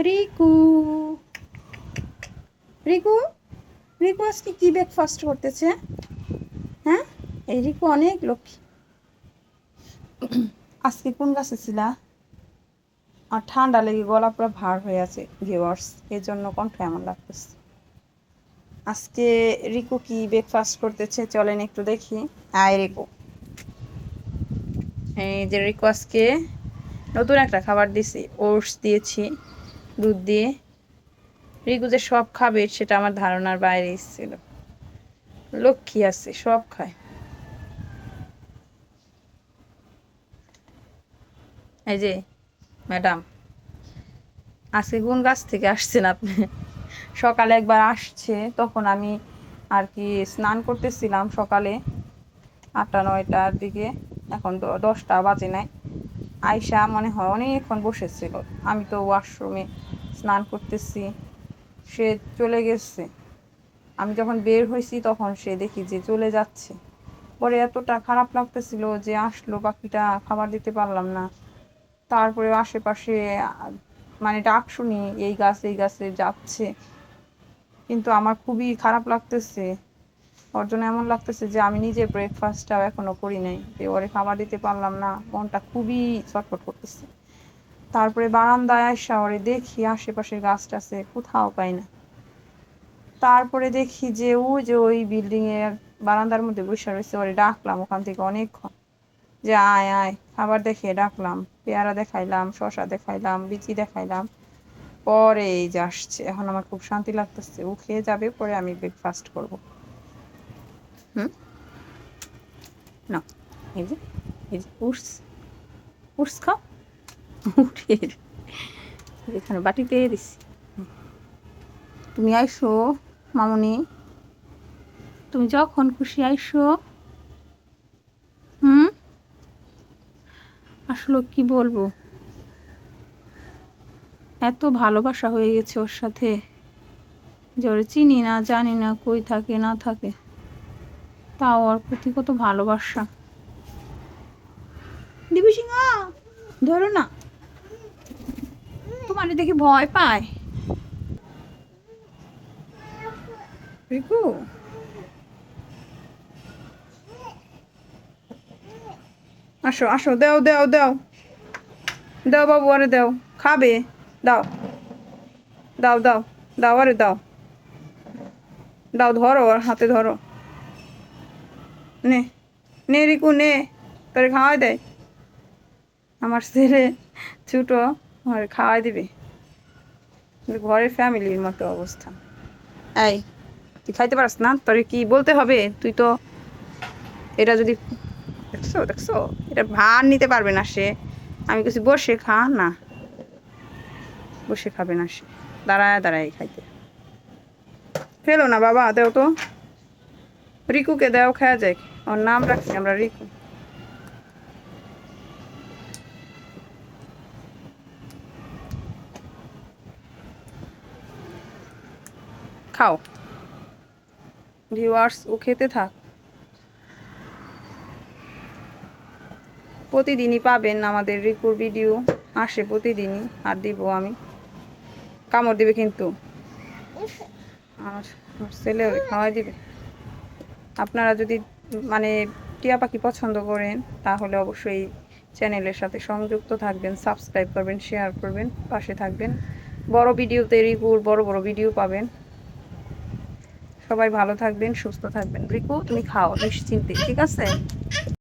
রিকু রিকু রিকু আজকে কি ব্রেকফাস্ট করতেছে? হ্যাঁ, এই রিকু অনেক লক্ষ্মী। আজকে কোন গাছে ছিলা? আর ঠান্ডা লেগে গলা পুরো ভার হয়ে আছে ভিউয়ার্স, এই জন্য কণ্ঠ এমন লাগতেছে। আজকে রিকু কি ব্রেকফাস্ট করতেছে চলেন একটু দেখি। আয় রিকু, এই যে রিকু আজকে নতুন একটা খাবার দিছি, ওটস দিয়েছি দুধ দিয়ে। রিকু যে সব খাবে সেটা আমার ধারণার বাইরে ছিল। লক্ষ্মী আছে, সব খায়। এই যে ম্যাডাম, আজকে কোন গাছ থেকে আসছেন আপনি? সকালে একবার আসছে, তখন আমি আর কি স্নান করতেছিলাম সকালে 8টা-9টার দিকে, এখন 10টা বাজে নাই। আয়শা মনে হয় অনেকক্ষণ বসেছিল, আমি তো ওয়াশরুমে স্নান করতেছি, সে চলে গেছে। আমি যখন বের হয়েছি তখন সে দেখি যে চলে যাচ্ছে। পরে এতটা খারাপ লাগতেছিল যে আসলো পাখিটা, খাবার দিতে পারলাম না। তারপরে আশেপাশে মানে ডাক শুনি এই গাছে যাচ্ছে, কিন্তু আমার খুবই খারাপ লাগতেছে। ওর জন্য এমন লাগতেছে যে আমি নিজে ব্রেকফাস্টটাও এখনো করি নাই, যে ওরে খাবার দিতে পারলাম না, মনটা খুবই ছটফট করতেছে। তারপরে বারান্দায় আসা ওরে দেখি, আশেপাশের গাছ টাছে কোথাও পাই না। তারপরে দেখি যে ওই বিল্ডিং এর বারান্দার মধ্যে বসে রয়েছে, ওরে ডাকলাম ওখান থেকে অনেকক্ষণ, যে আয় আয়, খাবার দেখিয়ে ডাকলাম, পেয়ারা দেখাইলাম, শসা দেখাইলাম, বিচি দেখাইলাম, পরে এই যে আসছে। এখন আমার খুব শান্তি লাগতেছে, ও খেয়ে যাবে, পরে আমি ব্রেকফাস্ট করব। না, এই যে উঠস উঠস খাও, উঠে এখানে বাটিতে দিছি। তুমি আইসো মামুনি, তুমি যখন খুশি আইসো। আসলে কি বলবো, এত ভালোবাসা হয়ে গেছে ওর সাথে যে ওরে চিনি না, জানি না কই থাকে না থাকে, তাও ওর প্রতি কত ভালোবাসা। দিবি সিংহা, ধরো না, তোমার দেখি ভয় পায়। রিকু, আসো আসো, দাও দাও দাও দাও বাবু, আরে দাও, খাবে, দাও দাও দাও দাও, আরে দাও দাও, ধরো আর হাতে ধরো, নে নে রিকু নে, তোরে খাওয়াই দেয় আমার ছেলে ছোটো, আর খাওয়াই দিবে। ঘরের ফ্যামিলির মতো অবস্থা। এই তুই খাইতে পারস না? তোরে কি বলতে হবে? তুই তো এটা যদি দেখছো দেখছো, এটা ভার নিতে পারবে না সে। আমি কিছু বসে খা না, বসে খাবে না সে, দাঁড়ায় দাঁড়ায় খাইতে। ফেলো না বাবা, দেও তো, রিকুকে দেও, খাওয়া যায়। ওর নাম রাখছি আমরা রিকু। খাও ভিউয়ার্স, ও খেতে থাক। প্রতিদিনই পাবেন আমাদের রিকুর ভিডিও, আসে প্রতিদিনই, আর দিব আমি। কামড় দিবে কিন্তু, আর ছেলে খাওয়াই দিবে। আপনারা যদি মানে টিয়া পাখি পছন্দ করেন তাহলে অবশ্যই চ্যানেলের সাথে সংযুক্ত থাকবেন, সাবস্ক্রাইব করবেন, শেয়ার করবেন, পাশে থাকবেন। বড় ভিডিওতে রিকুর বড় বড় ভিডিও পাবেন। সবাই ভালো থাকবেন, সুস্থ থাকবেন। রিকু তুমি খাও নিশ্চিন্তে, ঠিক আছে?